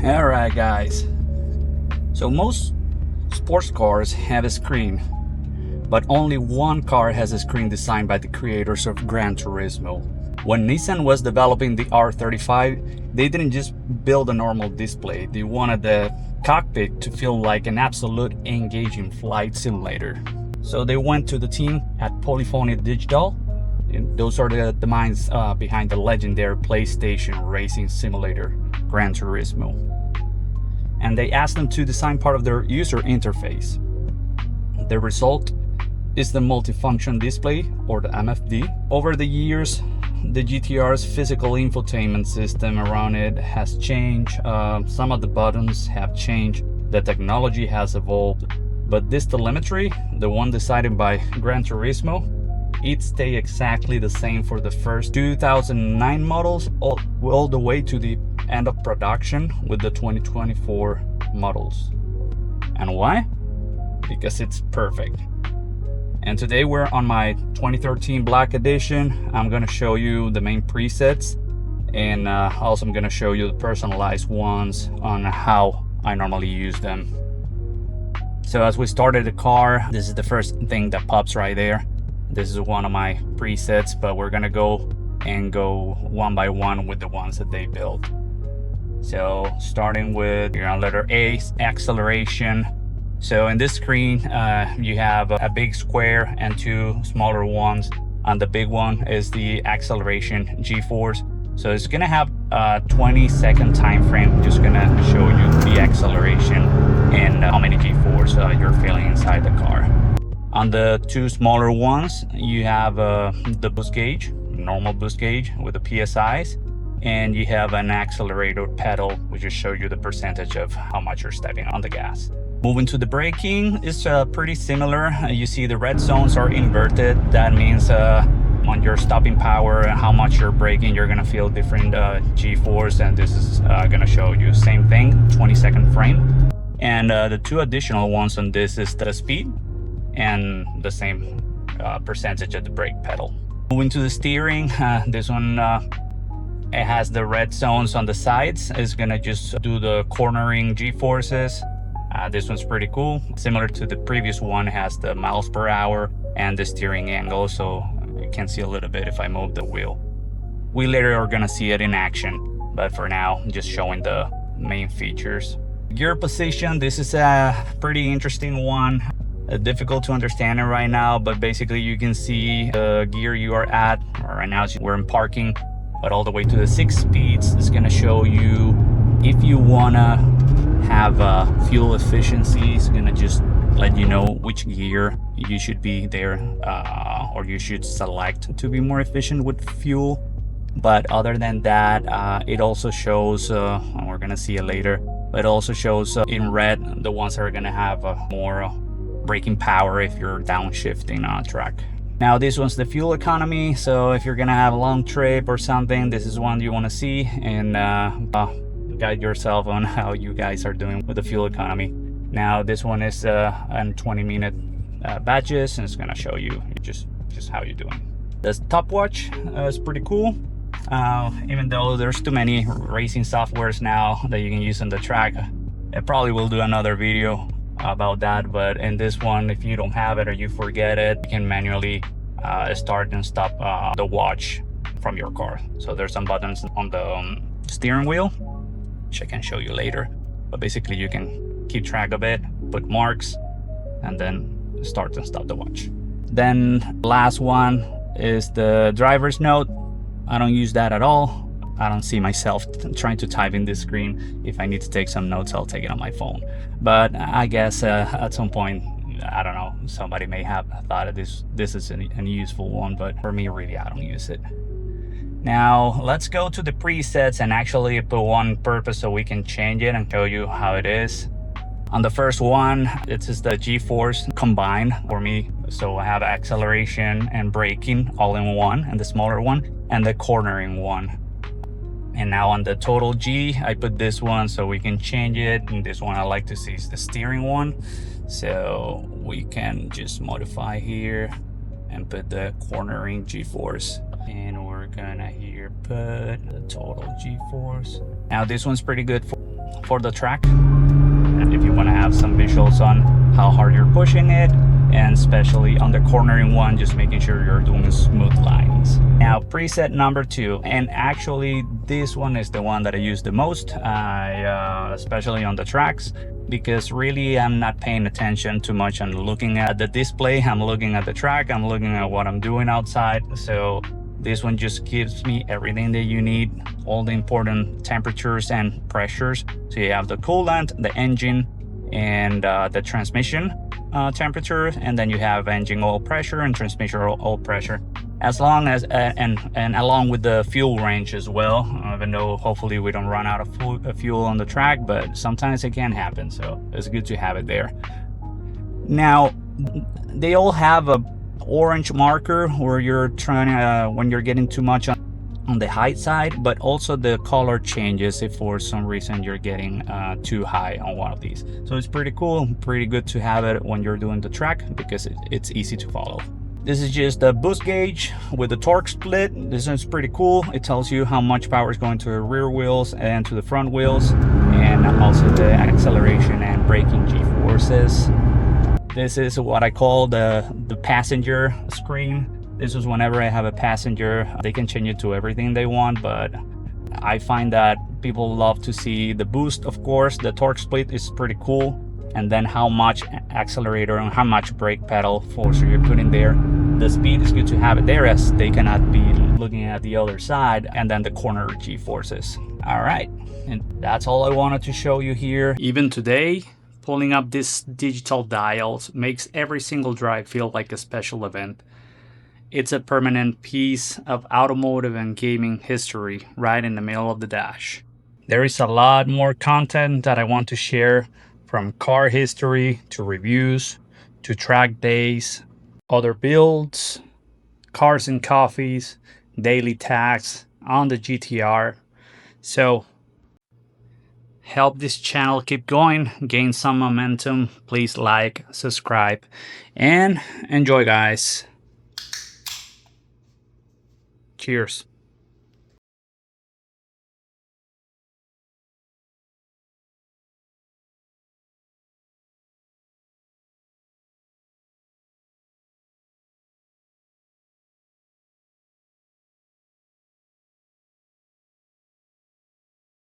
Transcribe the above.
Alright guys, so most sports cars have a screen, but only one car has a screen designed by the creators of Gran Turismo. When Nissan was developing the R35, they didn't just build a normal display, they wanted the cockpit to feel like an absolute engaging flight simulator. So they went to the team at Polyphony Digital. Those are the minds behind the legendary PlayStation racing simulator, Gran Turismo. And they asked them to design part of their user interface. The result is the multifunction display, or the MFD. Over the years, the GT-R's physical infotainment system around it has changed. Some of the buttons have changed. The technology has evolved. But this telemetry, the one decided by Gran Turismo, it stayed exactly the same for the first 2009 models all the way to the end of production with the 2024 models. And why? Because it's perfect. And today we're on my 2013 Black Edition. I'm gonna show you the main presets, and also I'm gonna show you the personalized ones on how I normally use them. So as we started the car, this is the first thing that pops right there. This is one of my presets, but we're gonna go one by one with the ones that they built. So starting with letter A, acceleration. So in this screen, you have a big square and two smaller ones. And the big one is the acceleration G-force. So it's gonna have a 20-second time frame, just gonna show you the acceleration and how many G-force you're feeling inside the car. On the two smaller ones, you have the boost gauge, normal boost gauge with the PSIs, and you have an accelerator pedal, which will show you the percentage of how much you're stepping on the gas. Moving to the braking, it's pretty similar. You see the red zones are inverted. That means on your stopping power, how much you're braking, you're gonna feel different G-force, and this is gonna show you same thing, 20-second frame. And the two additional ones on this is the speed and the same percentage of the brake pedal. Moving to the steering, this one it has the red zones on the sides. It's gonna just do the cornering G-forces. This one's pretty cool. Similar to the previous one, it has the miles per hour and the steering angle, so you can see a little bit if I move the wheel. We later are gonna see it in action, but for now, I'm just showing the main features. Gear position, this is a pretty interesting one. Difficult to understand it right now, but basically you can see the gear you are at. Right now we're in parking, but all the way to the 6 speeds is gonna show you if you wanna have fuel efficiency. It's gonna just let you know which gear you should be there, or you should select to be more efficient with fuel. But other than that, it also shows, and we're gonna see it later, but it also shows in red the ones that are gonna have more braking power if you're downshifting on a track. Now this one's the fuel economy, so if you're gonna have a long trip or something, this is one you want to see, and guide yourself on how you guys are doing with the fuel economy. Now this one is on 20-minute batches, and it's gonna show you just how you're doing. The stopwatch is pretty cool. Even though there's too many racing softwares now that you can use on the track, I probably will do another video about that. But in this one, if you don't have it or you forget it, you can manually start and stop the watch from your car. So there's some buttons on the steering wheel, which I can show you later, but basically you can keep track of it, put marks, and then start and stop the watch. Then last one is the driver's note. I don't use that at all. I don't see myself trying to type in this screen. If I need to take some notes, I'll take it on my phone. But I guess at some point, I don't know, somebody may have thought of this is an useful one, but for me, really, I don't use it. Now, let's go to the presets and actually put one purpose so we can change it and show you how it is. On the first one, it is the G-force combined for me. So I have acceleration and braking all in one, and the smaller one, and the cornering one. And now on the total G, I put this one so we can change it. And this one I like to see is the steering one. So we can just modify here and put the cornering G-force. And we're gonna here put the total G-force. Now this one's pretty good for for the track, if you want to have some visuals on how hard you're pushing it, and especially on the cornering one, just making sure you're doing smooth lines. Now preset number 2, and actually this one is the one that I use the most, especially on the tracks, because really I'm not paying attention too much on looking at the display. I'm looking at the track, I'm looking at what I'm doing outside. So this one just gives me everything that you need, all the important temperatures and pressures. So you have the coolant, the engine, and the transmission temperature, and then you have engine oil pressure and transmission oil pressure, as long as and along with the fuel range as well, even though hopefully we don't run out of fuel on the track, but sometimes it can happen, so it's good to have it there. Now they all have a orange marker where you're trying when you're getting too much on the high side, but also the color changes if for some reason you're getting too high on one of these. So it's pretty cool, pretty good to have it when you're doing the track, because it's easy to follow. This is just a boost gauge with the torque split. This is pretty cool. It tells you how much power is going to the rear wheels and to the front wheels, and also the acceleration and braking G-forces. This is what I call the passenger screen. This is whenever I have a passenger, they can change it to everything they want, but I find that people love to see the boost. Of course, the torque split is pretty cool, and then how much accelerator and how much brake pedal force you're putting there. The speed is good to have it there, as they cannot be looking at the other side, and then the corner G-forces. All right, and that's all I wanted to show you here. Even today, pulling up these digital dials makes every single drive feel like a special event. It's a permanent piece of automotive and gaming history right in the middle of the dash. There is a lot more content that I want to share, from car history to reviews to track days, other builds, cars and coffees, daily tasks on the GT-R. So help this channel keep going, gain some momentum. Please like, subscribe, and enjoy, guys. Cheers.